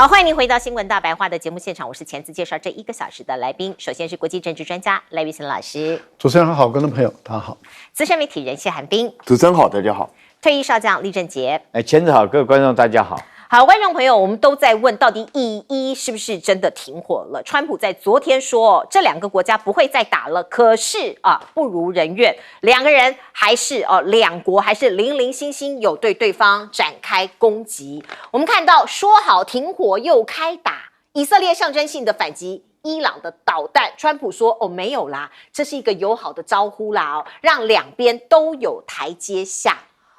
好，欢迎您回到新闻大白话的节目现场，我是钳子，介绍这1个小时的来宾。首先是国际政治专家赖玉成老师，主持人好，观众朋友大家好。资深媒体人谢寒冰，主持人好，大家好。退役少将厉正杰，钳子好，各位观众大家好。好，观众朋友，我们都在问，到底111是不是真的停火了？川普在昨天说，这2个国家不会再打了，可是不如人愿，2个人还是2国还是零零星星有对对方展开攻击。我们看到说好停火又开打，以色列象征性的反击伊朗的导弹，川普说没有啦，这是一个友好的招呼啦让两边都有台阶下。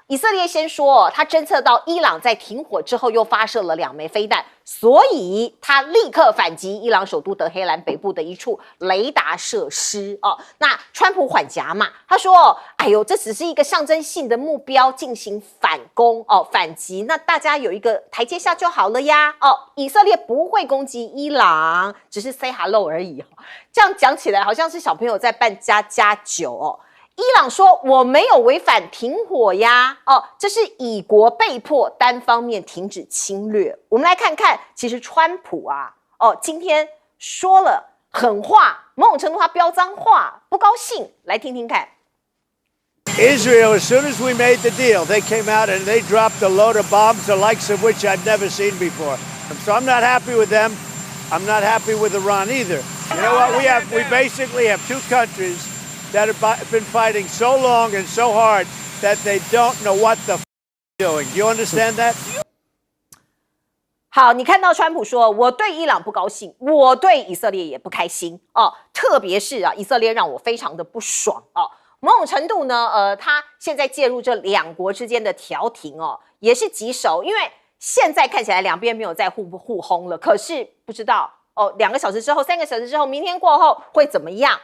以色列先说，他侦测到伊朗在停火之后又发射了2枚飞弹，所以他立刻反击伊朗首都德黑兰北部的一处雷达设施那川普缓颊嘛，他说：“哎呦，这只是一个象征性的目标进行反攻反击，那大家有一个台阶下就好了呀以色列不会攻击伊朗，只是 say hello 而已这样讲起来好像是小朋友在扮家家酒伊朗说我没有违反停火呀这是以国被迫单方面停止侵略。我们来看看，其实川普今天说了狠话，某种程度他飙脏话，不高兴，来听听看。Israel, as soon as we made the deal, they came out and they dropped a load of bombs, the likes of which I've never seen before. So I'm not happy with them. I'm not happy with Iran either. You know what? We basically have 2 countries that have been fighting so long and so hard that they don't know what the doing. Do you understand that? 好，你看到川普说我对伊朗不高兴，我对以色列也不开心特别是以色列让我非常的不爽某种程度呢他现在介入这2国之间的调停也是棘手，因为现在看起来两边没有在互轰了，可是不知道2个小时之后、3个小时之后，明天过后会怎么样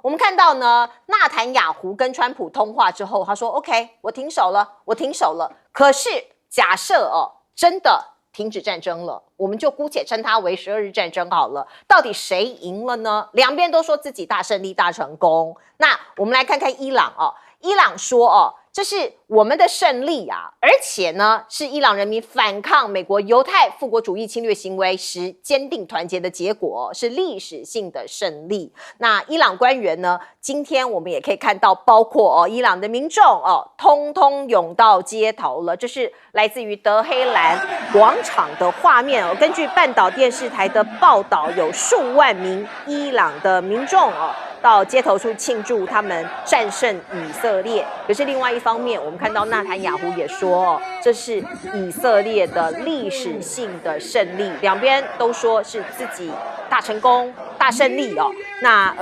我们看到呢，纳坦雅胡跟川普通话之后，他说 OK， 我停手了。可是假设真的停止战争了，我们就姑且称它为12日战争好了。到底谁赢了呢？两边都说自己大胜利、大成功。那我们来看看伊朗伊朗说这是我们的胜利而且呢是伊朗人民反抗美国犹太复国主义侵略行为时坚定团结的结果，是历史性的胜利。那伊朗官员呢，今天我们也可以看到，包括伊朗的民众通通涌到街头了，这是来自于德黑兰广场的画面根据半岛电视台的报道，有数万名伊朗的民众到街头去庆祝他们战胜以色列。可是另外一方面，我们看到纳坦雅胡也说这是以色列的历史性的胜利，两边都说是自己大成功、大胜利那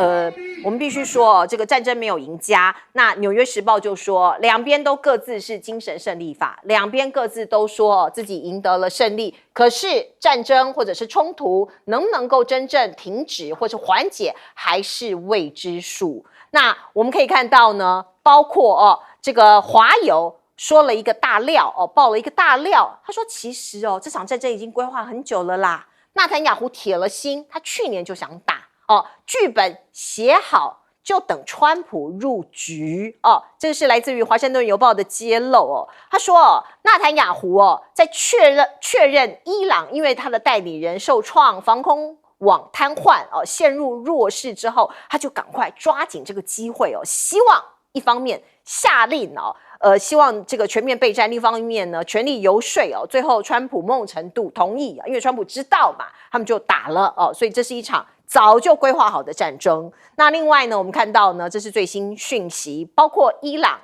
我们必须说这个战争没有赢家。那纽约时报就说，两边都各自是精神胜利法，两边各自都说自己赢得了胜利。可是战争或者是冲突能不能够真正停止或是缓解，还是未知数。那我们可以看到呢，包括这个华友说了一个大料爆了一个大料，他说其实这场战争已经规划很久了啦。纳坦雅胡铁了心，他去年就想打剧本写好，就等川普入局这个是来自于华盛顿邮报的揭露他说纳坦雅胡在确认伊朗因为他的代理人受创，防空网瘫痪陷入弱势之后，他就赶快抓紧这个机会希望一方面下令希望这个全面备战，另一方面呢全力游说最后川普某种程度同意因为川普知道嘛，他们就打了所以这是一场早就规划好的战争。那另外呢，我们看到呢，这是最新讯息，包括伊朗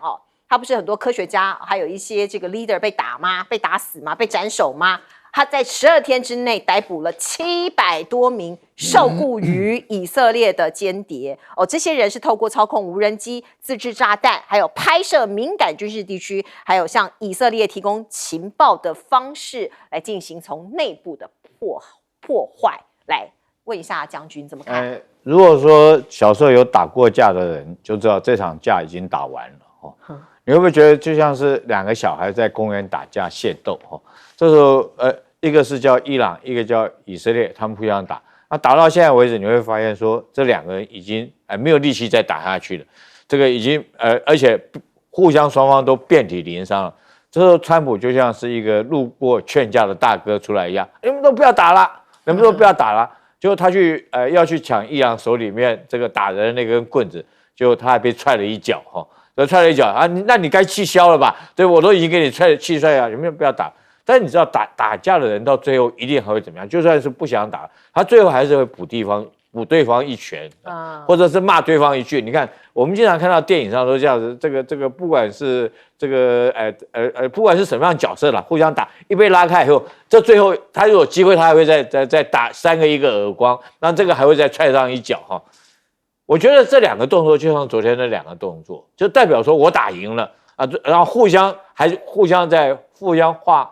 他不是很多科学家还有一些这个 leader 被打吗？被打死吗？被斩首吗？他在12天之内逮捕了700多名受雇于以色列的间谍这些人是透过操控无人机、自制炸弹，还有拍摄敏感军事地区，还有向以色列提供情报的方式来进行从内部的破坏。来问一下将军怎么看？如果说小时候有打过架的人就知道这场架已经打完了你会不会觉得就像是2个小孩在公园打架械斗这时候一个是叫伊朗，一个叫以色列，他们互相打。那打到现在为止，你会发现说这2个人已经没有力气再打下去了。这个已经而且互相双方都遍体鳞伤了。这时候川普就像是一个路过劝架的大哥出来一样，你们都不要打了，你们都不要打了。结果他要去抢伊朗手里面这个打人的那根棍子，结果他还被踹了一脚哈，踹了一脚啊，那你该气消了吧？对，我都已经给你气摔了，有没有不要打？但是你知道打架的人到最后一定还会怎么样？就算是不想打，他最后还是会补对方一拳，或者是骂对方一句。你看，我们经常看到电影上都这样子，这个不管是这个不管是什么样的角色啦，互相打，一被拉开以后，这最后他如果有机会，他还会再打一个耳光，那这个还会再踹上一脚哈。我觉得这两个动作就像昨天那两个动作，就代表说我打赢了啊，然后互相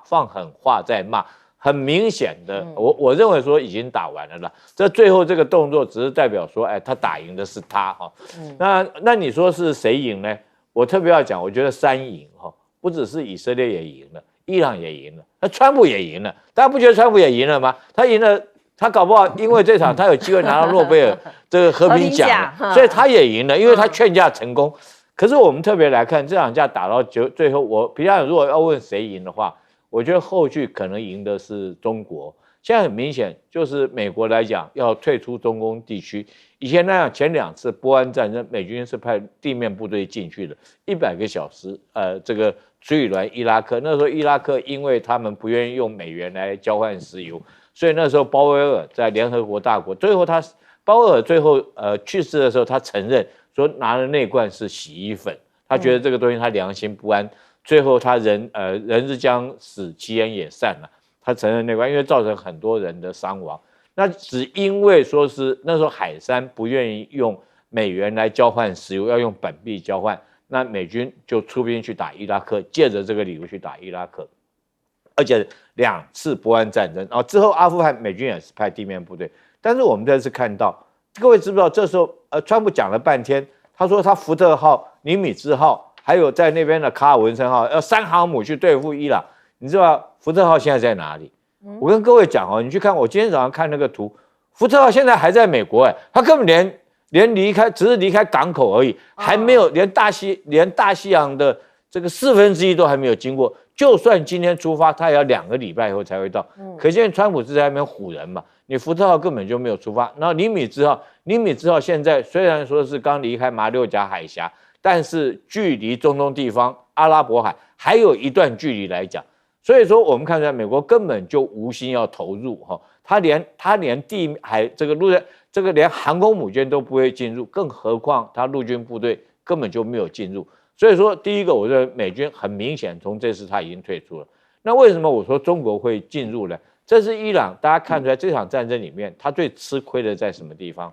放狠话在骂。很明显的，我认为说已经打完了啦。这最后这个动作只是代表说，他打赢的是他哈。那你说是谁赢呢？我特别要讲，我觉得3赢哈，不只是以色列也赢了，伊朗也赢了，那川普也赢了。大家不觉得川普也赢了吗？他赢了，他搞不好因为这场他有机会拿到诺贝尔这个和平奖，所以他也赢了，因为他劝架成功。可是我们特别来看这场架打到最后，我平常如果要问谁赢的话，我觉得后续可能赢的是中国。现在很明显，就是美国来讲要退出中东地区。以前那样，前2次波湾战争，美军是派地面部队进去的，100个小时，这个追掄伊拉克。那时候伊拉克因为他们不愿意用美元来交换石油，所以那时候鲍威尔在联合国大国，鲍威尔最后去世的时候，他承认说拿了那罐是洗衣粉，他觉得这个东西他良心不安。最后他人之将死，其言也善了。他承认那块，因为造成很多人的伤亡。那只因为说是那时候海珊不愿意用美元来交换石油，要用本币交换，那美军就出兵去打伊拉克，借着这个理由去打伊拉克，而且2次波湾战争。然后之后阿富汗美军也是派地面部队。但是我们这次看到，各位知不知道？这时候川普讲了半天，他说他福特号、尼米兹号。还有在那边的卡尔文森号要3航母去对付伊朗，你知道福特号现在在哪里？我跟各位讲哦，你去看，我今天早上看那个图，福特号现在还在美国他根本连离开，只是离开港口而已，还没有连大西洋的这个1/4都还没有经过。就算今天出发，他也要2个礼拜以后才会到。可见川普是在那边唬人嘛，你福特号根本就没有出发。然后尼米兹号现在虽然说是刚离开马六甲海峡。但是距离中东地方、阿拉伯海还有一段距离来讲，所以说我们看出来，美国根本就无心要投入哈，他连地海这个连航空母舰都不会进入，更何况他陆军部队根本就没有进入。所以说，第一个，我认为美军很明显从这次他已经退出了。那为什么我说中国会进入呢？这是伊朗，大家看出来这场战争里面，他最吃亏的在什么地方？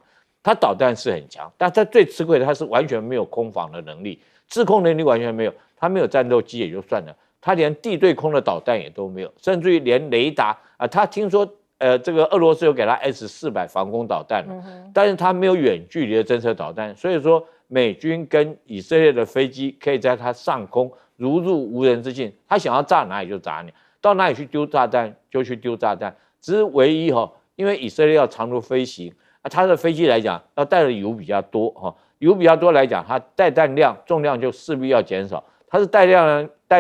他导弹是很强，但他最吃亏的，他是完全没有空防的能力，制空能力完全没有。他没有战斗机也就算了，他连地对空的导弹也都没有，甚至于连雷达他听说这个俄罗斯有给他 S-400防空导弹了，但是他没有远距离的侦测导弹，所以说美军跟以色列的飞机可以在他上空如入无人之境，他想要炸哪里就炸哪里，到哪里去丢炸弹就去丢炸弹。只是唯一因为以色列要长途飞行。它的飞机来讲，要带的油比较多油比较多来讲，它带弹量重量就势必要减少。它是带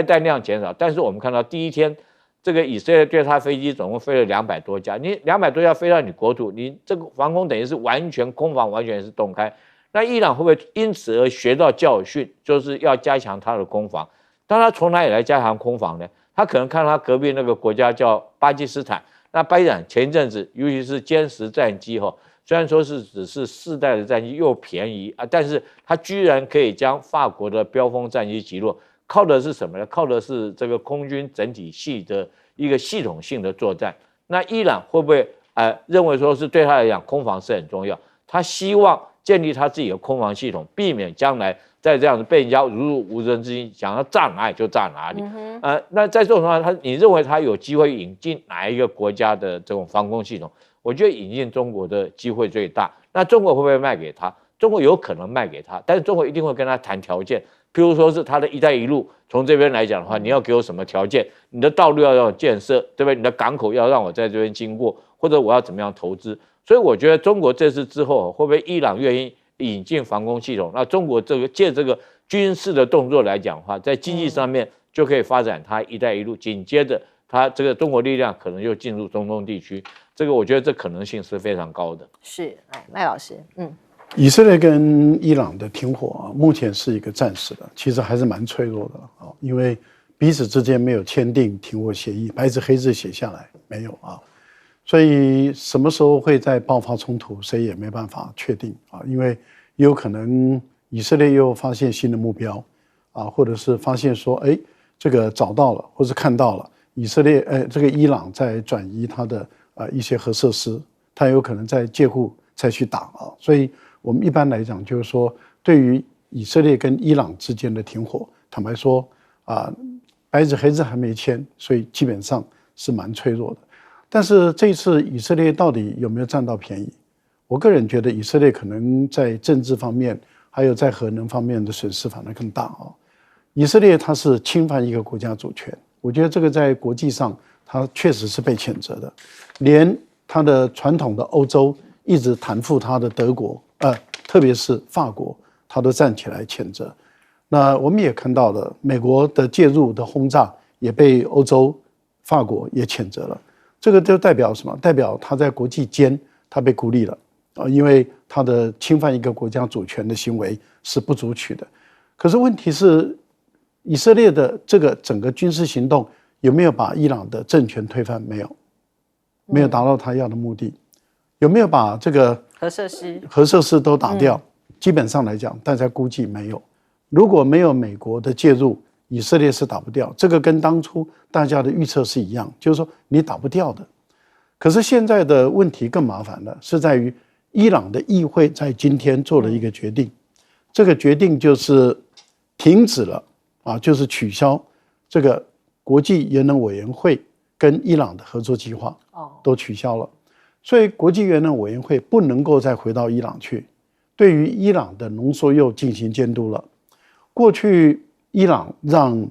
弹量减少，但是我们看到第一天，这个以色列对它飞机总共飞了200多架，你200多架飞到你国土，你这个防空等于是完全空防，完全是洞开。那伊朗会不会因此而学到教训，就是要加强它的空防？但他从哪里来加强空防呢？他可能看他隔壁那个国家叫巴基斯坦，那巴基斯坦前一阵子，尤其是歼10战机虽然说是只是4代的战机又便宜但是它居然可以将法国的标风战机击落，靠的是什么呢？靠的是这个空军整体系的一个系统性的作战。那伊朗会不会认为说是对他来讲空防是很重要？他希望建立他自己的空防系统，避免将来在这样子被人家如入无人之境，想要炸哪里就炸哪里。那在这种情况下，你认为他有机会引进哪一个国家的这种防空系统？我觉得引进中国的机会最大。那中国会不会卖给他？中国有可能卖给他，但是中国一定会跟他谈条件。譬如说是他的一带一路，从这边来讲的话，你要给我什么条件？你的道路要让我建设，对不对？你的港口要让我在这边经过，或者我要怎么样投资？所以我觉得中国这次之后，会不会伊朗愿意引进防空系统？那中国借这个军事的动作来讲的话，在经济上面就可以发展它一带一路，紧接着它这个中国力量可能又进入中东地区，这个我觉得这可能性是非常高的。是，赖老师，以色列跟伊朗的停火目前是一个暂时的，其实还是蛮脆弱的因为彼此之间没有签订停火协议，白纸黑字写下来没有所以什么时候会再爆发冲突，谁也没办法确定因为也有可能以色列又发现新的目标或者是发现说，这个找到了或是看到了以色列，这个伊朗在转移它的一些核设施，它有可能在借库再去打所以我们一般来讲就是说，对于以色列跟伊朗之间的停火，坦白说白纸黑字还没签，所以基本上是蛮脆弱的。但是这一次以色列到底有没有占到便宜？我个人觉得以色列可能在政治方面，还有在核能方面的损失反而更大以色列它是侵犯一个国家主权，我觉得这个在国际上它确实是被谴责的，连它的传统的欧洲一直袒护它的德国，特别是法国，它都站起来谴责。那我们也看到了，美国的介入的轰炸也被欧洲、法国也谴责了。这个就代表什么？代表他在国际间他被孤立了因为他的侵犯一个国家主权的行为是不足取的。可是问题是，以色列的这个整个军事行动有没有把伊朗的政权推翻？没有，没有达到他要的目的。有没有把这个核设施都打掉？基本上来讲，大家估计没有。如果没有美国的介入，以色列是打不掉，这个跟当初大家的预测是一样，就是说你打不掉的。可是现在的问题更麻烦了，是在于伊朗的议会在今天做了一个决定，这个决定就是停止了就是取消这个国际原能委员会跟伊朗的合作计划，都取消了。所以国际原能委员会不能够再回到伊朗去，对于伊朗的浓缩铀进行监督了。过去伊朗让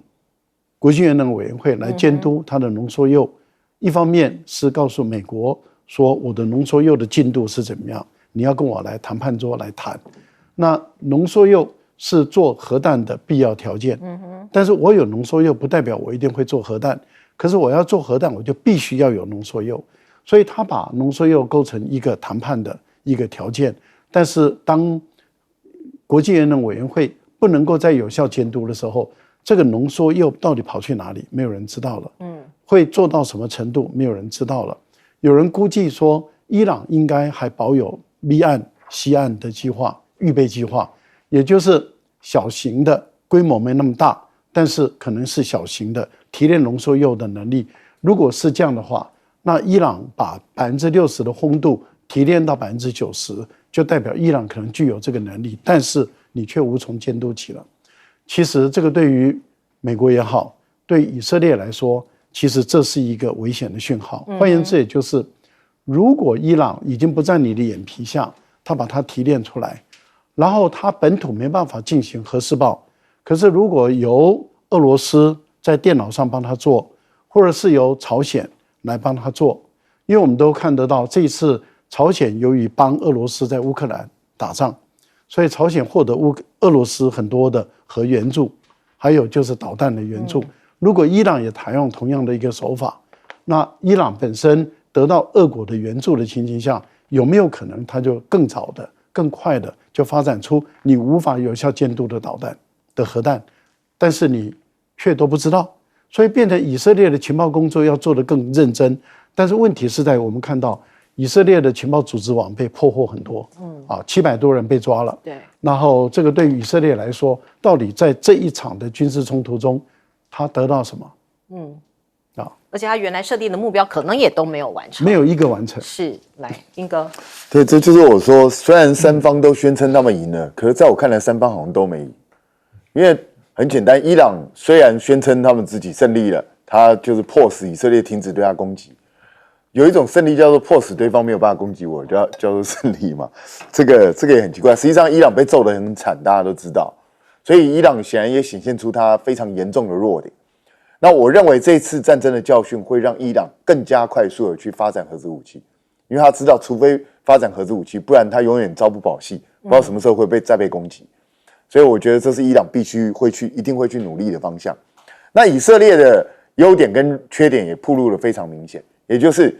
国际原能委员会来监督它的浓缩铀，一方面是告诉美国说我的浓缩铀的进度是怎么样，你要跟我来谈判桌来谈。那浓缩铀是做核弹的必要条件，但是我有浓缩铀不代表我一定会做核弹，可是我要做核弹我就必须要有浓缩铀，所以他把浓缩铀构成一个谈判的一个条件。但是当国际原能委员会不能够再有效监督的时候，这个浓缩铀到底跑去哪里，没有人知道了。会做到什么程度，没有人知道了。有人估计说，伊朗应该还保有 B 案、C 案的计划，预备计划，也就是小型的，规模没那么大，但是可能是小型的提炼浓缩铀的能力。如果是这样的话，那伊朗把60%的烘度提炼到90%，就代表伊朗可能具有这个能力，但是你却无从监督起了。其实这个对于美国也好，对以色列来说，其实这是一个危险的讯号。换言之，也就是如果伊朗已经不在你的眼皮下，他把它提炼出来，然后他本土没办法进行核试爆，可是如果由俄罗斯在电脑上帮他做，或者是由朝鲜来帮他做，因为我们都看得到，这一次朝鲜由于帮俄罗斯在乌克兰打仗，所以朝鲜获得俄罗斯很多的核援助，还有就是导弹的援助。如果伊朗也采用同样的一个手法，那伊朗本身得到俄国的援助的情形下，有没有可能它就更早的、更快的就发展出你无法有效监督的导弹的核弹，但是你却都不知道，所以变成以色列的情报工作要做得更认真。但是问题是在我们看到以色列的情报组织网被破获很多，700多人被抓了。对，然后这个对于以色列来说，到底在这一场的军事冲突中，他得到什么？而且他原来设定的目标可能也都没有完成，没有一个完成。是，来，英哥，对，这就是我说，虽然三方都宣称他们赢了，可是在我看来，三方好像都没赢，因为很简单，伊朗虽然宣称他们自己胜利了，他就是迫使以色列停止对他攻击。有一种胜利叫做迫使对方没有办法攻击我，叫做胜利嘛。这个也很奇怪。实际上，伊朗被揍得很惨，大家都知道。所以，伊朗显然也显现出它非常严重的弱点。那我认为这次战争的教训会让伊朗更加快速的去发展核子武器，因为他知道，除非发展核子武器，不然他永远朝不保夕，不知道什么时候会再被攻击。所以，我觉得这是伊朗必须一定会去努力的方向。那以色列的优点跟缺点也暴露得非常明显，也就是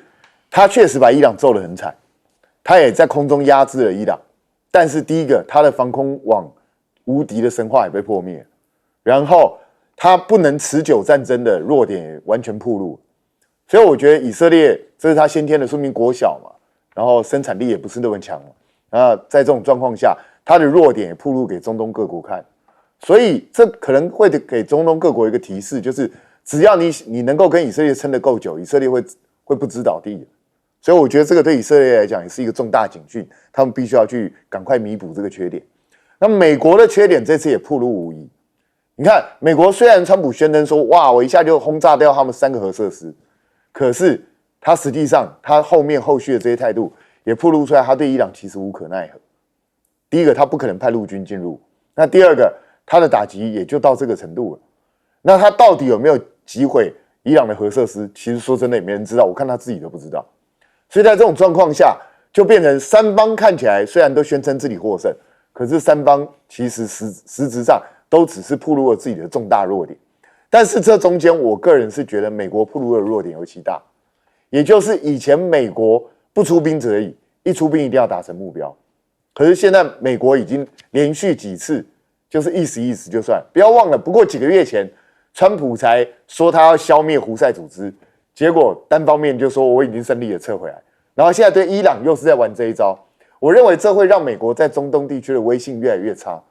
他确实把伊朗揍得很惨，他也在空中压制了伊朗，但是第一个，他的防空网无敌的神话也被破灭，然后他不能持久战争的弱点也完全暴露，所以我觉得以色列这是他先天的，说明国小嘛，然后生产力也不是那么强嘛，那在这种状况下，他的弱点也暴露给中东各国看，所以这可能会给中东各国一个提示，就是只要你能够跟以色列撑得够久，以色列会不知倒地的。所以我觉得这个对以色列来讲也是一个重大警讯，他们必须要去赶快弥补这个缺点。那美国的缺点这次也暴露无遗。你看，美国虽然川普宣称说，哇，我一下就轰炸掉他们3个核设施，可是他实际上他后续的这些态度也暴露出来，他对伊朗其实无可奈何。第一个，他不可能派陆军进入；那第二个，他的打击也就到这个程度了。那他到底有没有击毁伊朗的核设施？其实说真的也没人知道，我看他自己都不知道。所以在这种状况下，就变成三方看起来虽然都宣称自己获胜，可是三方其实实质上都只是暴露了自己的重大弱点。但是这中间，我个人是觉得美国暴露的弱点尤其大，也就是以前美国不出兵则已，一出兵一定要达成目标。可是现在美国已经连续几次就是意思就算，不要忘了，不过几个月前，川普才说他要消灭胡塞组织。结果单方面就说我已经胜利了，撤回来，然后现在对伊朗又是在玩这一招。我认为这会让美国在中东地区的威信越来越差，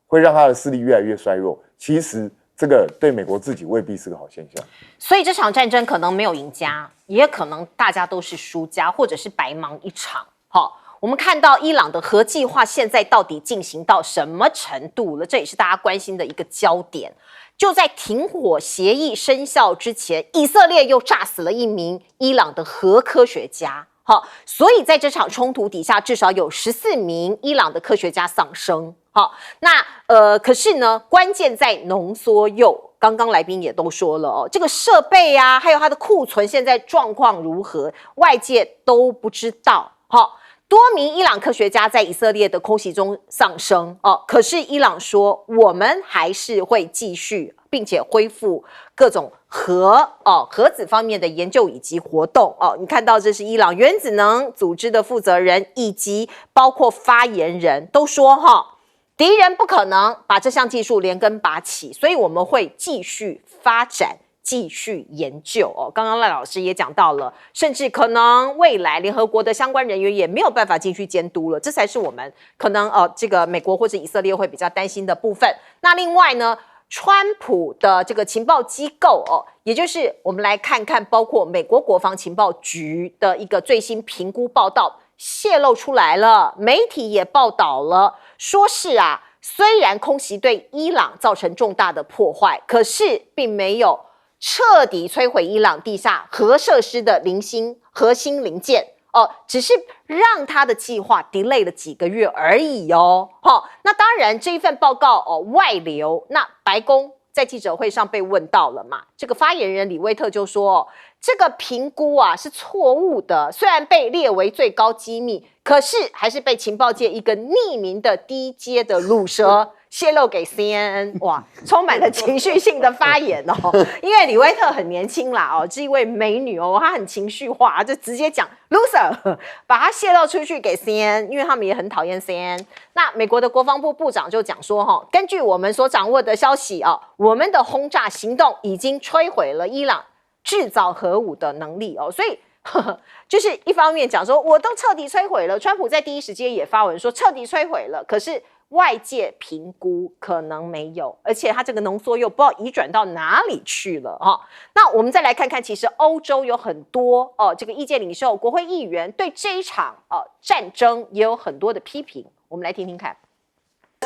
会让他的势力越来越衰弱。其实这个对美国自己未必是个好现象。所以这场战争可能没有赢家，也可能大家都是输家，或者是白忙一场。好，我们看到伊朗的核计划现在到底进行到什么程度了？这也是大家关心的一个焦点。就在停火协议生效之前，以色列又炸死了一名伊朗的核科学家。好，所以在这场冲突底下，至少有14名伊朗的科学家丧生。好，那可是呢，关键在浓缩铀。刚刚来宾也都说了哦，这个设备啊，还有它的库存现在状况如何，外界都不知道。好。多名伊朗科学家在以色列的空袭中丧生哦，可是伊朗说我们还是会继续，并且恢复各种核子方面的研究以及活动哦。你看到这是伊朗原子能组织的负责人以及包括发言人都说敌人不可能把这项技术连根拔起，所以我们会继续发展。继续研究哦，刚刚赖老师也讲到了，甚至可能未来联合国的相关人员也没有办法进去监督了，这才是我们可能这个美国或者以色列会比较担心的部分。那另外呢，川普的这个情报机构也就是我们来看看，包括美国国防情报局的一个最新评估报道泄露出来了，媒体也报道了，说是虽然空袭对伊朗造成重大的破坏，可是并没有彻底摧毁伊朗地下核设施的核心零件只是让他的计划 delay 了几个月而已哦。那当然这一份报告外流，那白宫在记者会上被问到了嘛，这个发言人李威特就说这个评估是错误的，虽然被列为最高机密，可是还是被情报界一个匿名的低阶的鲁蛇泄露给 CNN， 哇，充满了情绪性的发言因为李威特很年轻啦是一位美女她很情绪化，就直接讲 loser， 把她泄露出去给 CNN， 因为他们也很讨厌 CNN。那美国的国防部部长就讲说根据我们所掌握的消息我们的轰炸行动已经摧毁了伊朗制造核武的能力所以就是一方面讲说我都彻底摧毁了，川普在第一时间也发文说彻底摧毁了，可是外界评估可能没有，而且它这个浓缩铀不知道移转到哪里去了那我们再来看看，其实欧洲有很多这个意见领袖、国会议员对这一场战争也有很多的批评，我们来听听看。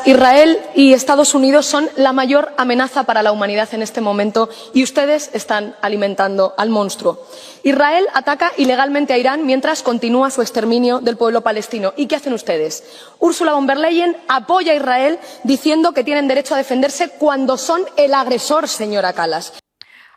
Israel y Estados Unidos son la mayor amenaza para la humanidad en este momento y ustedes están alimentando al monstruo. Israel ataca ilegalmente a Irán mientras continúa su exterminio del pueblo palestino. ¿Y qué hacen ustedes? Ursula von der Leyen apoya a Israel diciendo que tienen derecho a defenderse cuando son el agresor, señora Kallas.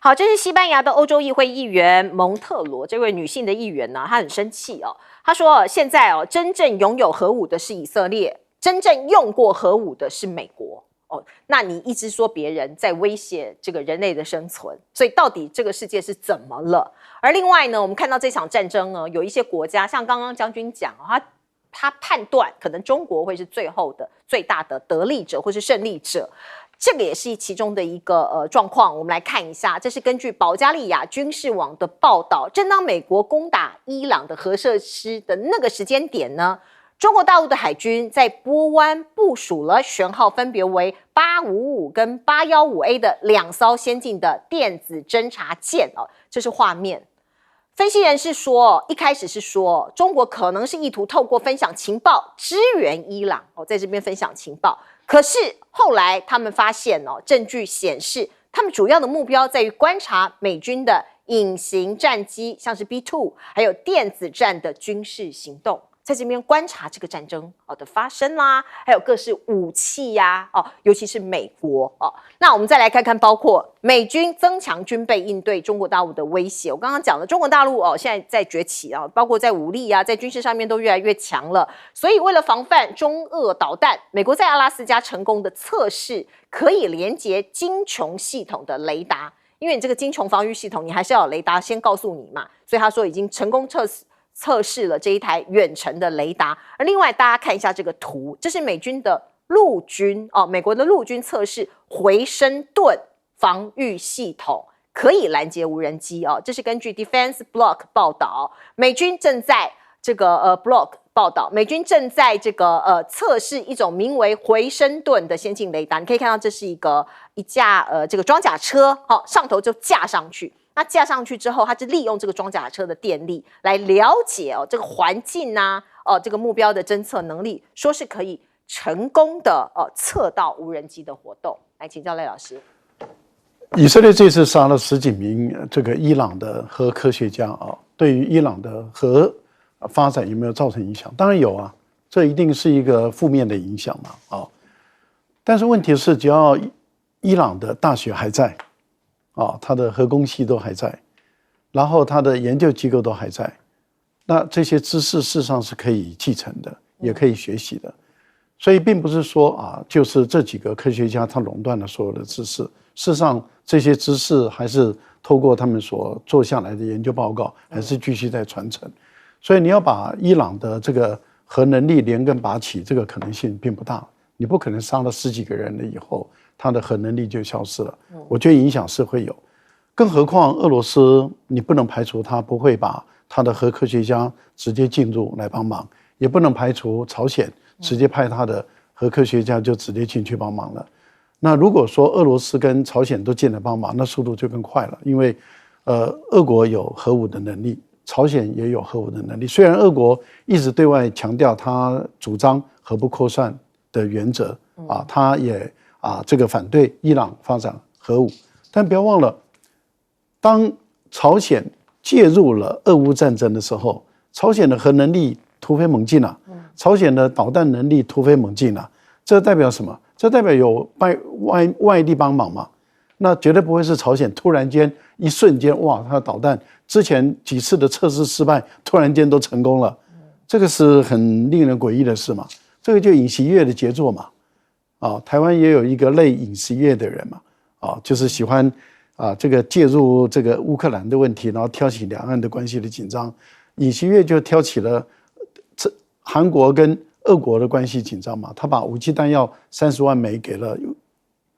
好，这是西班牙的欧洲议会议员蒙特罗，这位女性的议员呢，她很生气她说现在真正拥有核武的是以色列。真正用过核武的是美国哦，那你一直说别人在威胁这个人类的生存，所以到底这个世界是怎么了？而另外呢，我们看到这场战争呢，有一些国家，像刚刚将军讲，他判断可能中国会是最后的最大的得利者或是胜利者。这个也是其中的一个状况，我们来看一下，这是根据保加利亚军事网的报道，正当美国攻打伊朗的核设施的那个时间点呢，中国大陆的海军在波湾部署了舷号分别为855跟815A 的2艘先进的电子侦察舰哦，这是画面。分析人士说，一开始是说中国可能是意图透过分享情报支援伊朗哦，在这边分享情报。可是后来他们发现哦，证据显示他们主要的目标在于观察美军的隐形战机，像是 B2， 还有电子战的军事行动。在这边观察这个战争的发生啦，还有各式武器呀尤其是美国那我们再来看看，包括美军增强军备应对中国大陆的威胁。我刚刚讲了，中国大陆现在在崛起包括在武力在军事上面都越来越强了。所以为了防范中俄导弹，美国在阿拉斯加成功的测试可以连接精穹系统的雷达，因为你这个精穹防御系统，你还是要有雷达先告诉你嘛，所以他说已经成功测试了这一台远程的雷达。而另外大家看一下这个图，这是美军的陆军美国的陆军测试回声盾防御系统可以拦截无人机这是根据 Defense Block 报道，美军正在这个Block 报道，美军正在这个测试一种名为回声盾的先进雷达。你可以看到这是一架这个装甲车上头就架上去。那架上去之后，它是利用这个装甲车的电力来了解这个环境这个目标的侦测能力，说是可以成功的测到无人机的活动。来请教赖老师。以色列这次杀了10几名这个伊朗的核科学家对于伊朗的核发展有没有造成影响？当然有啊，这一定是一个负面的影响嘛但是问题是，只要伊朗的大学还在。他的核工系都还在，然后他的研究机构都还在，那这些知识事实上是可以继承的，也可以学习的。所以并不是说就是这几个科学家他垄断了所有的知识，事实上这些知识还是透过他们所做下来的研究报告，还是继续在传承。所以你要把伊朗的这个核能力连根拔起，这个可能性并不大。你不可能杀了10几个人了以后，他的核能力就消失了。我觉得影响是会有，更何况俄罗斯，你不能排除他不会把他的核科学家直接进入来帮忙，也不能排除朝鲜直接派他的核科学家就直接进去帮忙了。那如果说俄罗斯跟朝鲜都进来帮忙，那速度就更快了，因为俄国有核武的能力，朝鲜也有核武的能力。虽然俄国一直对外强调他主张核不扩散的原则他也这个反对伊朗发展核武，但不要忘了，当朝鲜介入了俄乌战争的时候，朝鲜的核能力突飞猛进朝鲜的导弹能力突飞猛进这代表什么？这代表有外力帮忙嘛？那绝对不会是朝鲜突然间一瞬间哇，他的导弹之前几次的测试失败，突然间都成功了，这个是很令人诡异的事嘛。这个就尹锡悦的杰作嘛。台湾也有一个类尹锡悦的人嘛，就是喜欢这个介入这个乌克兰的问题，然后挑起两岸的关系的紧张。尹锡悦就挑起了韩国跟俄国的关系紧张嘛，他把武器弹药30万枚给了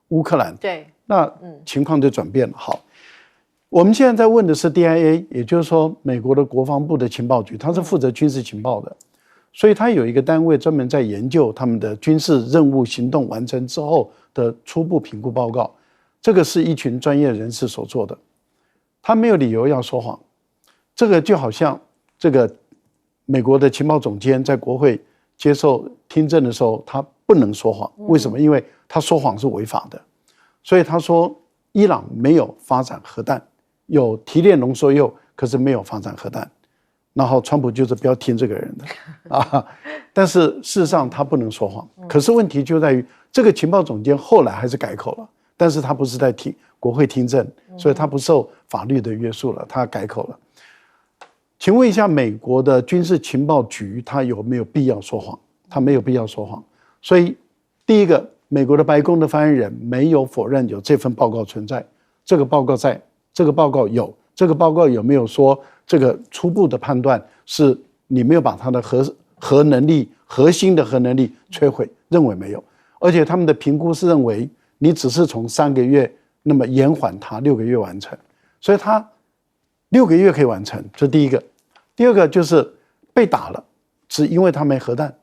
乌克兰，对，那情况就转变了。好，我们现在在问的是 DIA， 也就是说美国的国防部的情报局，它是负责军事情报的。所以他有一个单位专门在研究他们的军事任务行动完成之后的初步评估报告，这个是一群专业人士所做的，他没有理由要说谎。这个就好像这个美国的情报总监在国会接受听证的时候，他不能说谎，为什么？因为他说谎是违法的。所以他说伊朗没有发展核弹，有提炼浓缩铀，可是没有发展核弹。然后川普就是不要听这个人的但是事实上他不能说谎。可是问题就在于这个情报总监后来还是改口了，但是他不是在国会听证，所以他不受法律的约束了，他改口了。请问一下，美国的军事情报局他有没有必要说谎？他没有必要说谎。所以第一个，美国的白宫的发言人没有否认有这份报告存在，这个报告在，这个报告有，这个报告有没有说这个初步的判断是你没有把它的核能力、核心的核能力摧毁？认为没有，而且他们的评估是认为你只是从3个月那么延缓它6个月完成，所以它6个月可以完成，这是第一个。第二个就是被打了，只因为它没核弹。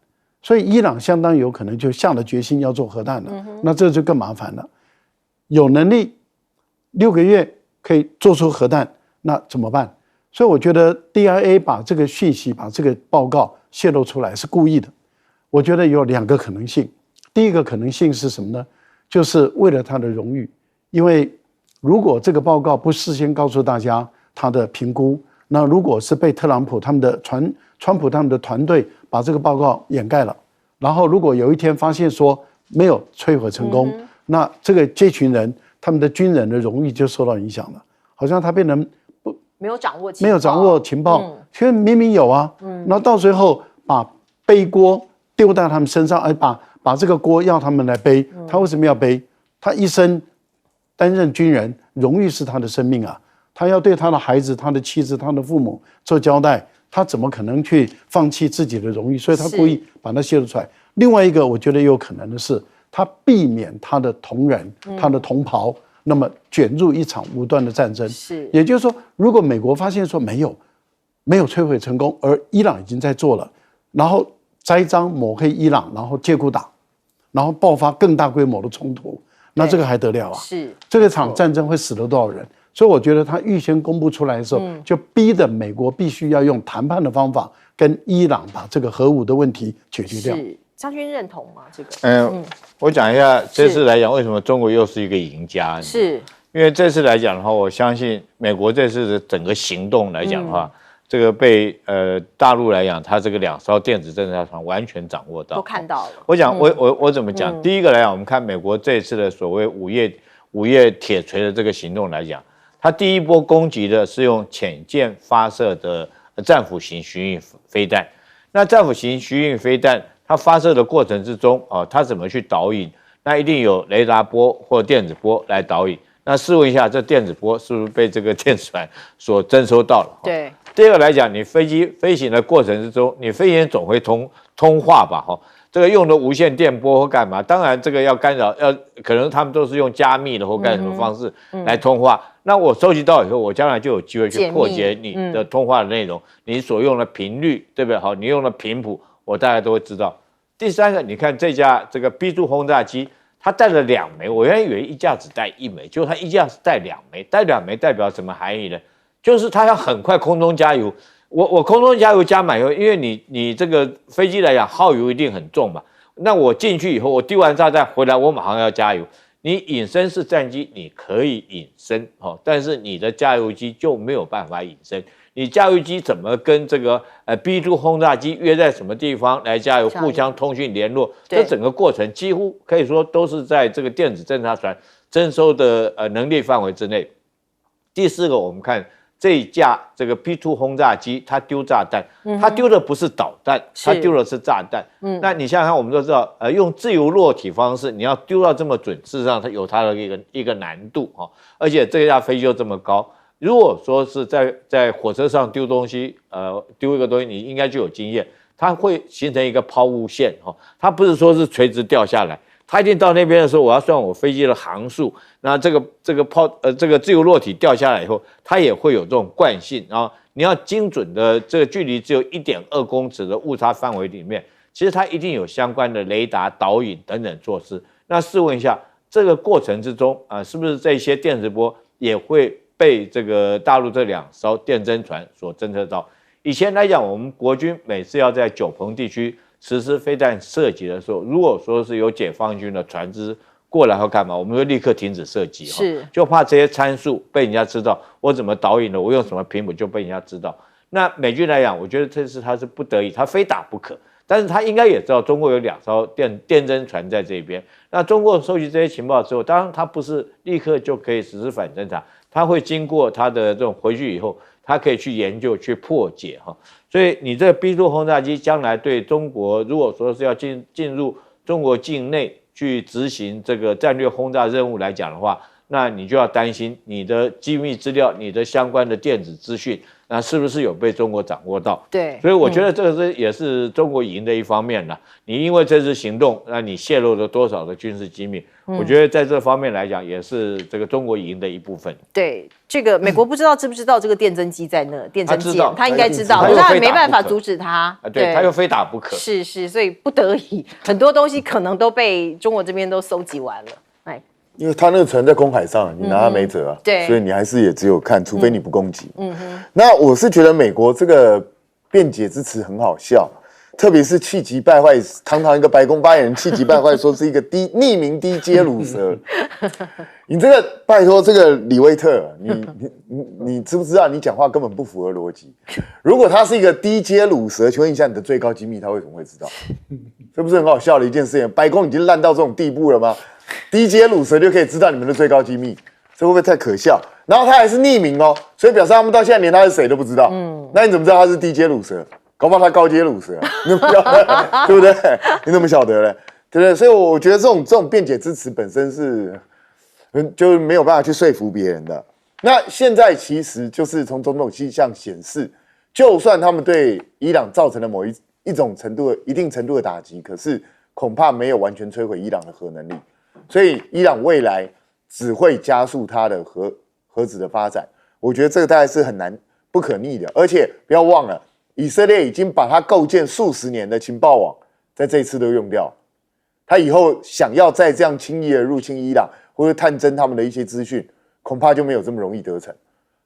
所以伊朗相当有可能就下了决心要做核弹了，那这就更麻烦了。有能力6个月可以做出核弹，那怎么办？所以我觉得 DIA 把这个讯息、把这个报告泄露出来是故意的。我觉得有2个可能性。第一个可能性是什么呢？就是为了他的荣誉，因为如果这个报告不事先告诉大家他的评估，那如果是被特朗普他们的川普他们的团队把这个报告掩盖了，然后如果有一天发现说没有摧毁成功，那这群人他们的军人的荣誉就受到影响了，好像他变成没有掌握情报，其实明明有啊，然后到最后把背锅丢在他们身上，把这个锅要他们来背，他为什么要背？他一生担任军人，荣誉是他的生命啊，他要对他的孩子、他的妻子、他的父母做交代，他怎么可能去放弃自己的荣誉？所以他故意把它泄露出来。另外一个我觉得有可能的是，他避免他的同仁、他的同袍那么卷入一场无端的战争。是，也就是说，如果美国发现说没有摧毁成功，而伊朗已经在做了，然后栽赃抹黑伊朗，然后借故打，然后爆发更大规模的冲突，那这个还得了啊？是，这个场战争会死了多少人？所以我觉得他预先公布出来的时候，就逼得美国必须要用谈判的方法跟伊朗把这个核武的问题解决掉。是，将军认同吗？这个？我讲一下这次来讲，为什么中国又是一个赢家？是因为这次来讲的话，我相信美国这次的整个行动来讲的话，这个被大陆来讲，它这个2艘电子侦察船完全掌握到，都看到了。我讲我怎么讲？第一个来讲，我们看美国这次的所谓午夜铁锤的这个行动来讲，它第一波攻击的是用潜舰发射的战斧型巡弋飞弹。那战斧型巡弋飞弹，它发射的过程之中它怎么去导引？那一定有雷达波或电子波来导引。那试问一下，这电子波是不是被这个电子船所征收到了？对。第二个来讲，你飞机飞行的过程之中，你飞行总会通话吧？这个用的无线电波或干嘛？当然这个要干扰，可能他们都是用加密的或干什么方式来通话。那我收集到以后，我将来就有机会去破解你的通话的内容，你所用的频率，对不对？好，你用的频谱，我大概都会知道。第三个，你看这架这个 B2 轰炸机，它带了2枚，我原来以为一架只带1枚，结果它一架是带2枚，带2枚代表什么含义呢？就是它要很快空中加油。我空中加油加满以后，因为你这个飞机来讲耗油一定很重嘛，那我进去以后，我丢完炸弹回来，我马上要加油。你隐身式战机你可以隐身但是你的加油机就没有办法隐身。你加油机怎么跟这个B2 轰炸机约在什么地方来加油，互相通讯联络？这整个过程几乎可以说都是在这个电子侦察船征收的能力范围之内。第四个，我们看这一架这个 B2 轰炸机，它丢炸弹，它丢的不是导弹，它丢的是炸弹。那你想想看，我们都知道，用自由落体方式，你要丢到这么准，事实上它有它的一个难度而且这架飞机又这么高，如果说是在火车上丢东西，丢一个东西，你应该就有经验，它会形成一个抛物线它不是说是垂直掉下来。它一定到那边的时候，我要算我飞机的航速，那这个自由落体掉下来以后，它也会有这种惯性，然后你要精准的这个距离只有1.2公尺的误差范围里面，其实它一定有相关的雷达导引等等措施。那试问一下，这个过程之中是不是这些电磁波也会被这个大陆这2艘电侦船所侦测到？以前来讲，我们国军每次要在九鹏地区实施飞弹射击的时候，如果说是有解放军的船只过来或干嘛，我们会立刻停止射击，就怕这些参数被人家知道，我怎么导引的，我用什么频谱就被人家知道。那美军来讲，我觉得这次他是不得已，他非打不可，但是他应该也知道中国有2艘电侦船在这边。那中国收集这些情报之后，当然他不是立刻就可以实施反侦察，他会经过他的这种回去以后，他可以去研究去破解所以你这个 B2 轰炸机将来对中国，如果说是要进入中国境内去执行这个战略轰炸任务来讲的话，那你就要担心你的机密资料、你的相关的电子资讯，那是不是有被中国掌握到？对，所以我觉得这个也是中国赢的一方面了。你因为这次行动，那你泄露了多少的军事机密？我觉得在这方面来讲，也是这个中国赢的一部分。对，这个美国不知道知不知道这个电侦机在那，电侦机他应该知道，他可是他也没办法阻止他。对，他又非打不可。是，所以不得已，很多东西可能都被中国这边都收集完了。哎，因为他那个船在公海上，你拿他没辙啊。对，所以你还是也只有看，除非你不攻击。那我是觉得美国这个辩解之词很好笑。特别是气急败坏，堂堂一个白宫发言人气急败坏说是一个匿名低阶乳蛇，你这个拜托这个李威特，你知不知道你讲话根本不符合逻辑？如果他是一个低阶乳蛇，请问一下你的最高机密他为什么会知道？这不是很好笑的一件事情？白宫已经烂到这种地步了吗？低阶乳蛇就可以知道你们的最高机密，这会不会太可笑？然后他还是匿名哦，所以表示他们到现在连他是谁都不知道。那你怎么知道他是低阶乳蛇？搞不好他高阶乳蛇，你怎么晓得？对不对？你怎么晓得嘞？对不对？所以我觉得这种辩解之词本身是，就是没有办法去说服别人的。那现在其实就是从种种迹象显示，就算他们对伊朗造成了某一种程度、一定程度的打击，可是恐怕没有完全摧毁伊朗的核能力。所以伊朗未来只会加速它的核子的发展。我觉得这个大概是很难不可逆的，而且不要忘了。以色列已经把它构建数十年的情报网，在这一次都用掉。他以后想要再这样轻易的入侵伊朗，或者探侦他们的一些资讯，恐怕就没有这么容易得逞。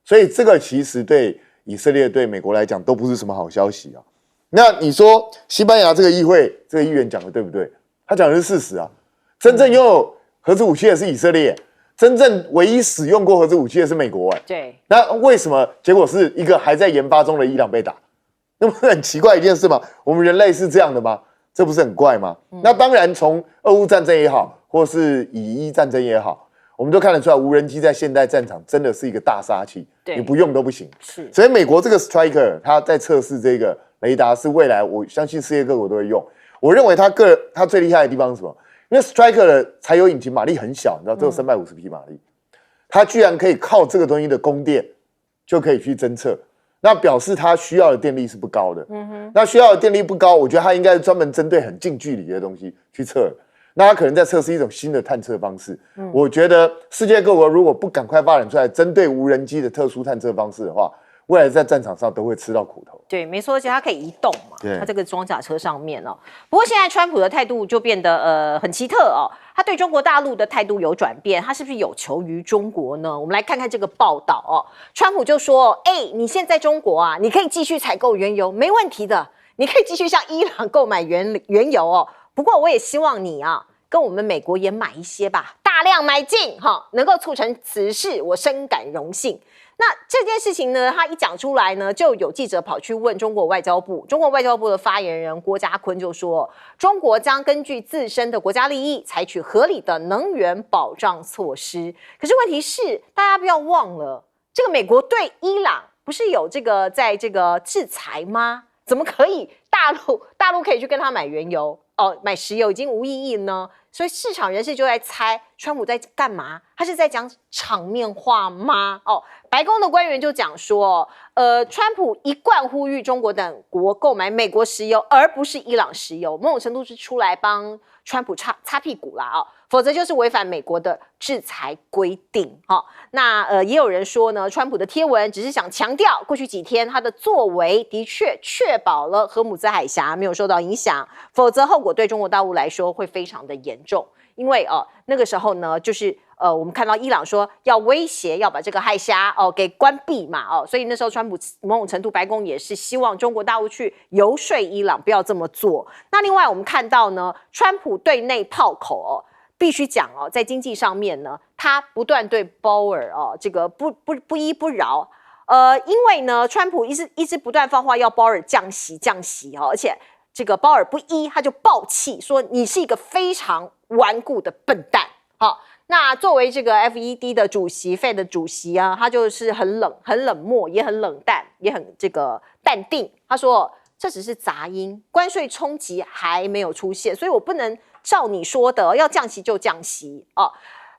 所以这个其实对以色列、对美国来讲都不是什么好消息啊。那你说西班牙这个议会这个议员讲的对不对？他讲的是事实啊。真正拥有核子武器的是以色列，真正唯一使用过核子武器的是美国。对。那为什么结果是一个还在研发中的伊朗被打？那不是很奇怪一件事吗？我们人类是这样的吗？这不是很怪吗？那当然，从俄乌战争也好，或是以伊战争也好，我们都看得出来，无人机在现代战场真的是一个大杀器，你不用都不行。是，所以美国这个 Striker 它在测试这个雷达，是未来我相信世界各国都会用。我认为它最厉害的地方是什么？因为 Striker 的柴油引擎马力很小，你知道只有350匹马力，它居然可以靠这个东西的供电就可以去侦测。那表示它需要的电力是不高的，那需要的电力不高，我觉得它应该是专门针对很近距离的东西去测。那它可能在测试一种新的探测方式。我觉得世界各国如果不赶快发展出来针对无人机的特殊探测方式的话，未来在战场上都会吃到苦头。对，没错，而且它可以移动嘛，它这个装甲车上面哦。不过现在川普的态度就变得很奇特哦，他对中国大陆的态度有转变，他是不是有求于中国呢？我们来看看这个报道哦。川普就说：“你现在中国啊，你可以继续采购原油，没问题的，你可以继续向伊朗购买原油哦。不过我也希望你啊，跟我们美国也买一些吧，大量买进哈，能够促成此事，我深感荣幸。”那这件事情呢，他一讲出来呢，就有记者跑去问中国外交部，中国外交部的发言人郭家坤就说，中国将根据自身的国家利益，采取合理的能源保障措施。可是问题是，大家不要忘了，这个美国对伊朗不是有这个在这个制裁吗？怎么可以大陆可以去跟他买原油买石油已经无意义呢？所以市场人士就在猜，川普在干嘛？他是在讲场面话吗？白宫的官员就讲说，川普一贯呼吁中国等国购买美国石油，而不是伊朗石油，某种程度是出来帮川普擦屁股啦否则就是违反美国的制裁规定那也有人说呢，川普的贴文只是想强调，过去几天他的作为的确确保了荷姆兹海峡没有受到影响，否则后果对中国大陆来说会非常的严重。因为那个时候呢，就是我们看到伊朗说要威胁要把这个海峡给关闭嘛所以那时候川普某种程度白宫也是希望中国大陆去游说伊朗不要这么做。那另外我们看到呢，川普对内炮口必须讲在经济上面呢，他不断对鲍尔这个不依不饶。因为呢，川普一直不断放话要鲍尔降息而且这个鲍尔不依，他就爆气说你是一个非常顽固的笨蛋。那作为这个 FED 的主席 Fed 的主席啊，他就是很冷漠，也很冷淡，也很这个淡定。他说这只是杂音，关税冲击还没有出现，所以我不能照你说的要降息就降息啊。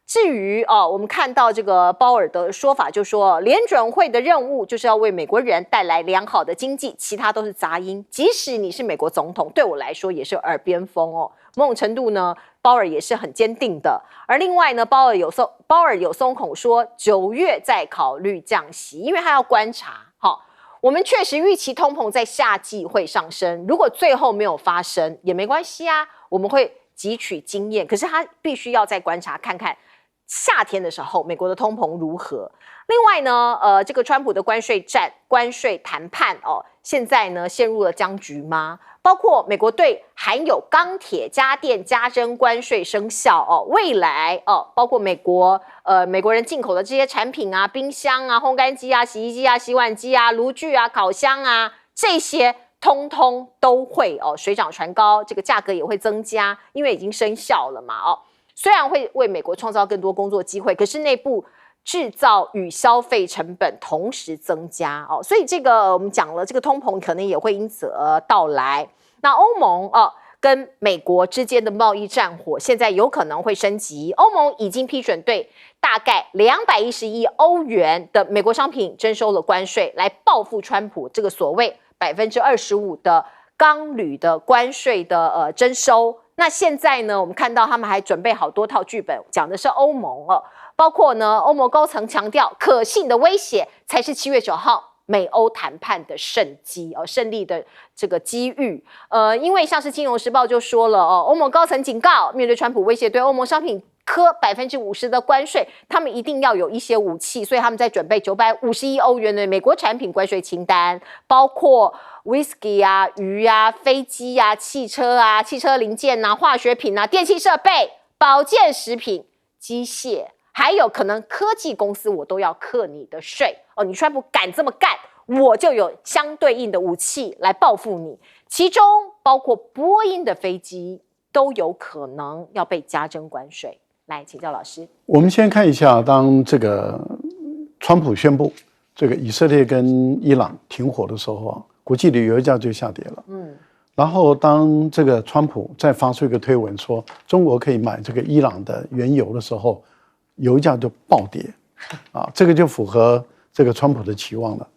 至于我们看到这个鲍尔的说法，就说联准会的任务就是要为美国人带来良好的经济，其他都是杂音。即使你是美国总统，对我来说也是耳边风哦。某种程度呢，鲍尔也是很坚定的。而另外呢，鲍尔有松口说9月再考虑降息，因为他要观察。我们确实预期通膨在夏季会上升，如果最后没有发生也没关系啊，我们会汲取经验。可是他必须要再观察看看夏天的时候美国的通膨如何。另外呢，这个川普的关税谈判现在呢陷入了僵局吗？包括美国对含有钢铁、家电加征关税生效未来包括美国人进口的这些产品啊，冰箱啊、烘干机啊、洗衣机啊、洗碗机啊、炉具啊、烤箱啊，这些通通都会水涨船高，这个价格也会增加，因为已经生效了嘛虽然会为美国创造更多工作机会，可是内部制造与消费成本同时增加所以这个我们讲了，这个通膨可能也会因此而到来。那欧盟跟美国之间的贸易战火现在有可能会升级，欧盟已经批准对大概210亿欧元的美国商品征收了关税，来报复川普这个所谓25%的钢铝的关税的征收。那现在呢，我们看到他们还准备好多套剧本，讲的是欧盟包括呢，欧盟高层强调，可信的威胁才是7月9号美欧谈判的胜利的这个机遇。因为像是《金融时报》就说了欧盟高层警告，面对川普威胁对欧盟商品科50%的关税，他们一定要有一些武器，所以他们在准备950亿欧元的美国产品关税清单，包括 whisky 啊、鱼啊、飞机啊、汽车啊、汽车零件啊、化学品啊、电器设备、保健食品、机械，还有可能科技公司，我都要课你的税你川普敢这么干，我就有相对应的武器来报复你，其中包括波音的飞机都有可能要被加征关税。来，请教老师。我们先看一下，当这个川普宣布这个以色列跟伊朗停火的时候国际的油价就下跌了。然后当这个川普再发出一个推文说中国可以买这个伊朗的原油的时候，油价就暴跌这个就符合这个川普的期望了。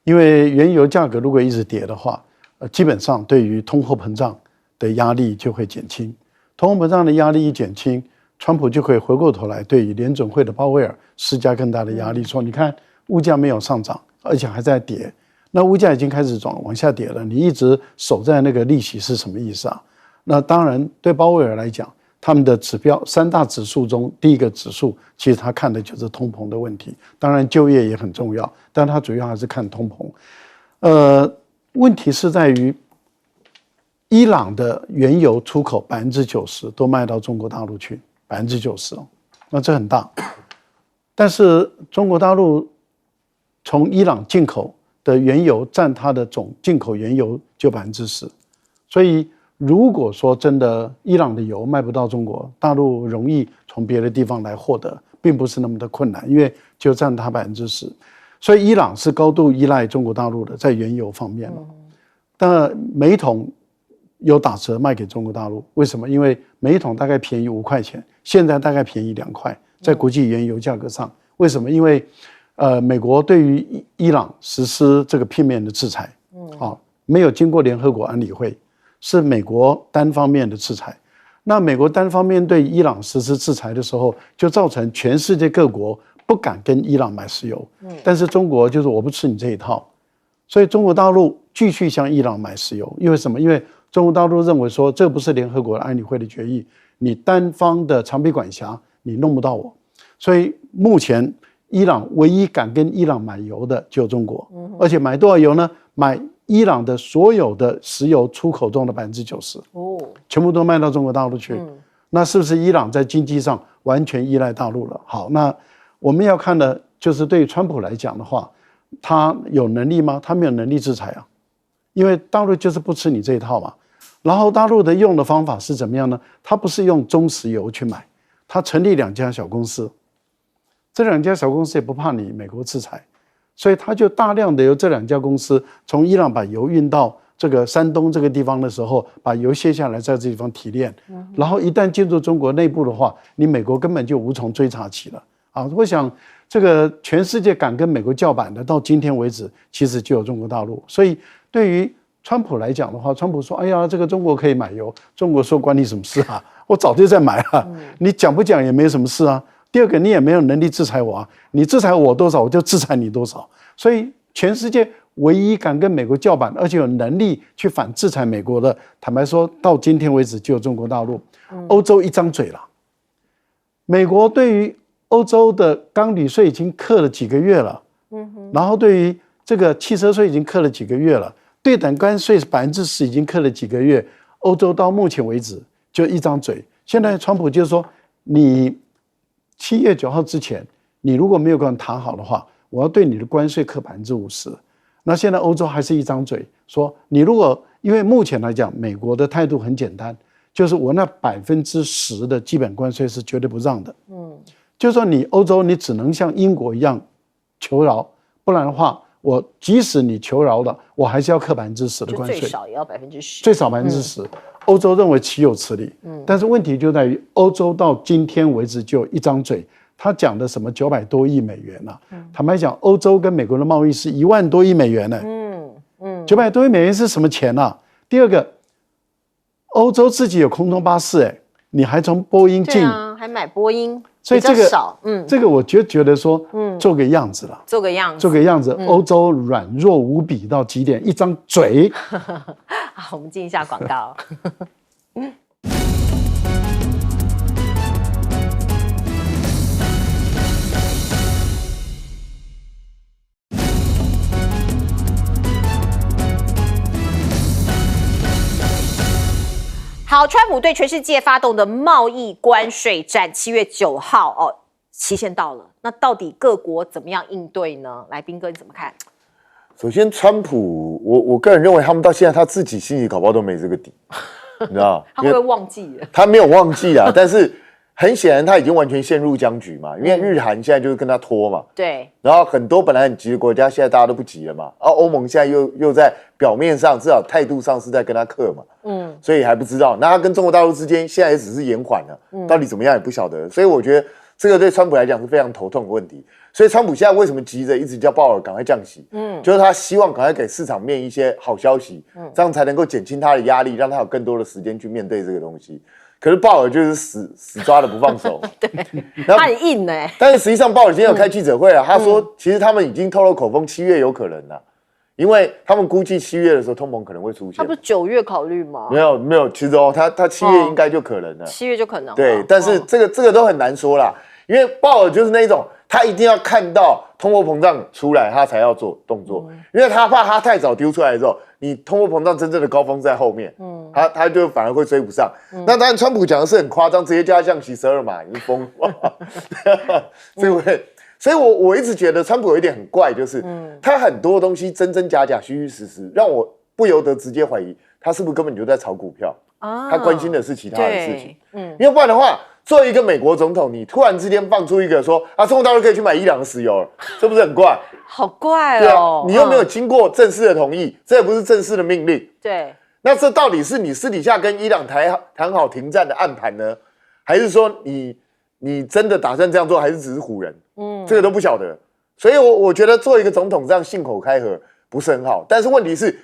因为原油价格如果一直跌的话，基本上对于通货膨胀的压力就会减轻。通货膨胀的压力一减轻，川普就可以回过头来对于联准会的鲍威尔施加更大的压力，说你看物价没有上涨，而且还在跌，那物价已经开始往下跌了，你一直守在那个利息是什么意思啊？那当然对鲍威尔来讲，他们的指标3大指数中第一个指数其实他看的就是通膨的问题，当然就业也很重要，但他主要还是看通膨。问题是在于伊朗的原油出口90%都卖到中国大陆去，90%那这很大。但是中国大陆从伊朗进口的原油占它的总进口原油就10%，所以如果说真的伊朗的油卖不到中国大陆，容易从别的地方来获得，并不是那么的困难，因为就占它10%，所以伊朗是高度依赖中国大陆的在原油方面了。但每一桶有打折卖给中国大陆，为什么？因为每一桶大概便宜5块钱，现在大概便宜2块，在国际原油价格上。为什么？因为美国对于伊朗实施这个片面的制裁，没有经过联合国安理会，是美国单方面的制裁。那美国单方面对伊朗实施制裁的时候，就造成全世界各国不敢跟伊朗买石油。但是中国就是我不吃你这一套，所以中国大陆继续向伊朗买石油。因为什么？因为中国大陆认为说这不是联合国安理会的决议，你单方的长臂管辖你弄不到我。所以目前伊朗唯一敢跟伊朗买油的就中国，而且买多少油呢？买伊朗的所有的石油出口中的90%，全部都卖到中国大陆去。那是不是伊朗在经济上完全依赖大陆了？好，那我们要看的就是对于川普来讲的话，他有能力吗？他没有能力制裁啊，因为大陆就是不吃你这一套嘛。然后大陆的用的方法是怎么样呢？他不是用中石油去买，他成立2家小公司，这2家小公司也不怕你美国制裁，所以他就大量的由这2家公司从伊朗把油运到这个山东这个地方的时候，把油卸下来，在这地方提炼，然后一旦进入中国内部的话，你美国根本就无从追查起了啊！我想这个全世界敢跟美国叫板的，到今天为止，其实就有中国大陆。所以对于川普来讲的话，川普说：“哎呀，这个中国可以买油。”中国说：“关你什么事啊？我早就在买了，你讲不讲也没什么事啊。”第二个，你也没有能力制裁我啊，你制裁我多少，我就制裁你多少。所以全世界唯一敢跟美国叫板，而且有能力去反制裁美国的，坦白说，到今天为止就有中国大陆。欧洲一张嘴了，美国对于欧洲的钢铝税已经课了几个月了，然后对于这个汽车税已经课了几个月了，对等关税10%已经课了几个月，欧洲到目前为止就一张嘴。现在川普就是说，你7月9号之前，你如果没有跟我谈好的话，我要对你的关税课50%。那现在欧洲还是一张嘴说，你如果因为目前来讲，美国的态度很简单，就是我那10%的基本关税是绝对不让的。就是说你欧洲你只能像英国一样求饶，不然的话，我即使你求饶了，我还是要课10%的关税，最少也要10%，最少10%。欧洲认为岂有此理。但是问题就在于，欧洲到今天为止就一张嘴。他讲的什么900多亿美元啊？坦白讲，欧洲跟美国的贸易是1万多亿美元呢。900多亿美元是什么钱啊？第二个，欧洲自己有空中巴士，你还从波音进，还买波音，所以这个少，这个我觉得说，做个样子了，做个样子，做个样子。欧洲软弱无比到极点，一张嘴。好，我们进一下广告。好，川普对全世界发动的贸易关税战，7月9号期限到了。那到底各国怎么样应对呢？来，彬哥你怎么看？首先，川普，我个人认为他们到现在他自己心里搞不好都没这个底，你知道？他会不会忘记了？他没有忘记啊，但是很显然他已经完全陷入僵局嘛，因为日韩现在就是跟他拖嘛。对。然后很多本来很急的国家，现在大家都不急了嘛。然后欧盟现在又在表面上至少态度上是在跟他克嘛。所以还不知道。那他跟中国大陆之间现在也只是延缓了，到底怎么样也不晓得。所以我觉得这个对川普来讲是非常头痛的问题。所以川普现在为什么急着一直叫鲍尔赶快降息？就是他希望赶快给市场面一些好消息，这样才能够减轻他的压力，让他有更多的时间去面对这个东西。可是鲍尔就是死抓的不放手，对，他很硬欸。但是实际上鲍尔今天有开记者会啊，他说其实他们已经透露口风，7月有可能了。因为他们估计7月的时候通膨可能会出现，他不是9月考虑吗？没有，其实他7月应该就可能了，7月就可能。对，但是这个都很难说啦，因为鲍尔就是那一种，他一定要看到通货膨胀出来，他才要做动作，因为他怕他太早丢出来的时候，你通货膨胀真正的高峰在后面，他就反而会追不上。那当然，川普讲的是很夸张，直接叫他降息12码，你是疯了，对不对？所以我一直觉得川普有一点很怪，就是他很多东西真真假假、虚虚实实，让我不由得直接怀疑他是不是根本就在炒股票，他关心的是其他的事情。因为不然的话，作为一个美国总统，你突然之间放出一个说中国大陆可以去买伊朗的石油了，这不是很怪？好怪哦！对啊，你又没有经过正式的同意，这也不是正式的命令。对，那这到底是你私底下跟伊朗谈好停战的暗盘呢，还是说你真的打算这样做，还是只是唬人？这个都不晓得。所以我觉得做一个总统这样信口开河不是很好。但是问题是，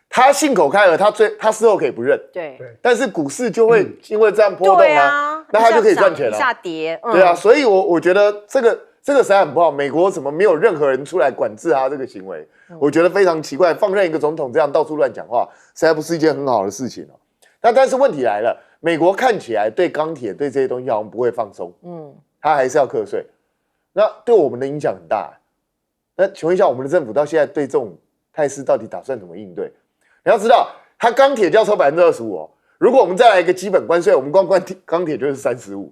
他信口开河，他事后可以不认。对。但是股市就会因为这样波动啊，那他就可以赚钱了。下跌。对啊，所以我觉得这个实在很不好。美国怎么没有任何人出来管制他这个行为？我觉得非常奇怪。放任一个总统这样到处乱讲话，实在不是一件很好的事情哦。但是问题来了，美国看起来对钢铁对这些东西好像不会放松，他还是要课税。那对我们的影响很大。那请问一下，我们的政府到现在对这种态势到底打算怎么应对？你要知道，它钢铁就要抽25%哦。如果我们再来一个基本关税，我们光钢铁就是35%。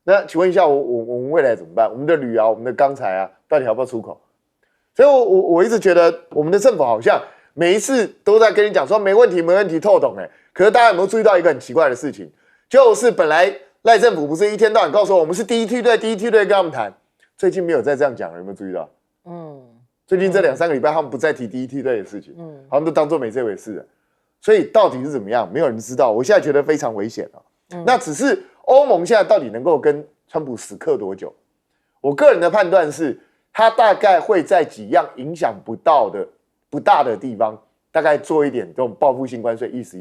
那请问一下，我们未来怎么办？我们的铝啊，我们的钢材啊，到底要不要出口？所以我一直觉得我们的政府好像每一次都在跟你讲说没问题，透懂哎。可是大家有没有注意到一个很奇怪的事情？就是本来赖政府不是一天到晚告诉我们是第一梯队跟他们谈。最近没有再这样讲了，有没有注意到？最近这2-3个礼拜，他们不再提第一梯队的事情，好像都当作没这回事了。所以到底是怎么样，没有人知道。我现在觉得非常危险了。那只是欧盟现在到底能够跟川普死磕多久？我个人的判断是，他大概会在几样影响不大的地方，大概做一点这种报复性关税，意思。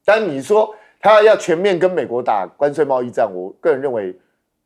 但你说他要全面跟美国打关税贸易战，我个人认为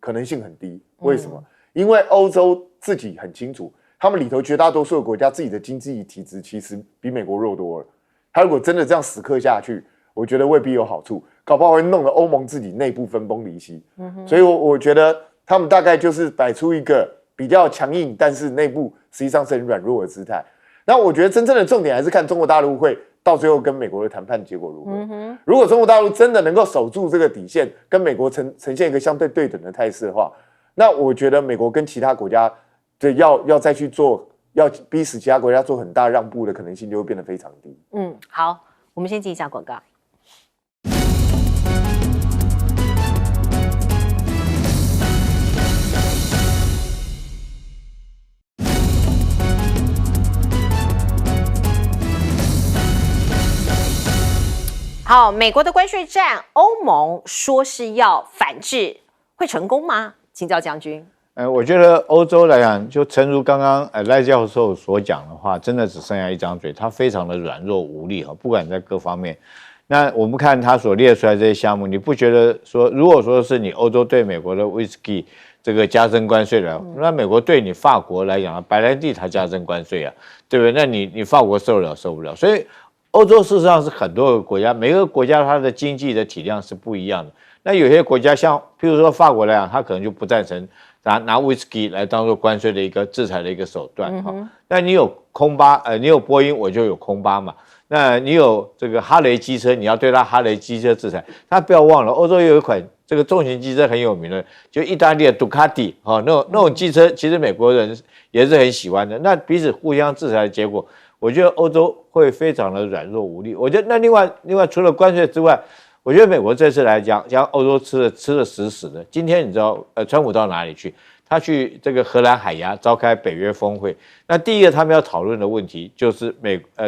可能性很低。为什么？因为欧洲自己很清楚，他们里头绝大多数的国家自己的经济体质其实比美国弱多了。他如果真的这样死磕下去，我觉得未必有好处，搞不好会弄得欧盟自己内部分崩离析。所以我觉得他们大概就是摆出一个比较强硬，但是内部实际上是很软弱的姿态。那我觉得真正的重点还是看中国大陆会到最后跟美国的谈判结果如何。如果中国大陆真的能够守住这个底线，跟美国呈现一个相对对等的态势的话，那我觉得美国跟其他国家要再去做，要逼使其他国家做很大让步的可能性就会变得非常低。好，我们先进一下广告。好，美国的关税战，欧盟说是要反制，会成功吗？请教将军。我觉得欧洲来讲，就诚如刚刚赖教授所讲的话，真的只剩下一张嘴，他非常的软弱无力哈，不管在各方面。那我们看他所列出来这些项目，你不觉得说，如果说是你欧洲对美国的 whisky 这个加征关税了，那美国对你法国来讲，白兰地它加征关税啊，对不对？那你法国受不了，所以欧洲事实上是很多个国家，每个国家它的经济的体量是不一样的。那有些国家像譬如说法国来讲，它可能就不赞成拿 whisky 来当做关税的一个制裁的一个手段那你有空巴，你有波音，我就有空巴嘛。那你有这个哈雷机车，你要对它哈雷机车制裁。他不要忘了，欧洲有一款这个重型机车很有名的，就意大利的杜卡迪那种机车，其实美国人也是很喜欢的。那彼此互相制裁的结果，我觉得欧洲会非常的软弱无力。我觉得那另外除了关税之外，我觉得美国这次来讲，将欧洲吃得死死的。今天你知道，川普到哪里去？他去这个荷兰海牙召开北约峰会。那第一个他们要讨论的问题就是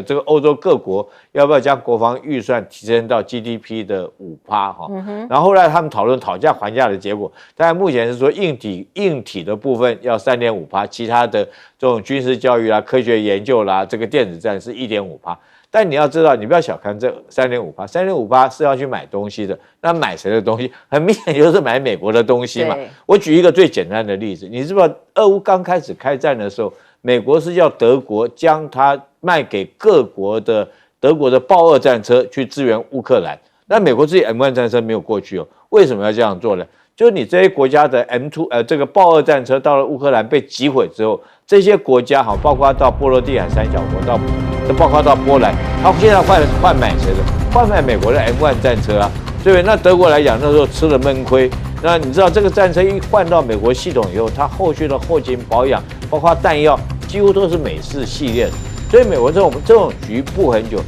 这个欧洲各国要不要将国防预算提升到 GDP 的5%然后后来他们讨价还价的结果，当然目前是说硬体的部分要3.5%，其他的这种军事教育啦、科学研究啦、这个电子战是1.5%。但你要知道，你不要小看这3.5%，3.5%是要去买东西的。那买谁的东西？很明显就是买美国的东西嘛。我举一个最简单的例子，你知不知道俄乌刚开始开战的时候，美国是要德国将它卖给各国的德国的豹2战车去支援乌克兰。那美国自己 M1 战车没有过去为什么要这样做呢？就是你这些国家的 M2 这个豹2战车到了乌克兰被击毁之后，这些国家包括到波罗的海三小国包括到波兰，他现在换买谁的？换买美国的 M1 战车啊，对不对？那德国来讲，那时候吃了闷亏。那你知道这个战车一换到美国系统以后，它后续的后勤保养，包括弹药，几乎都是美式系列的。所以美国这种局布很久。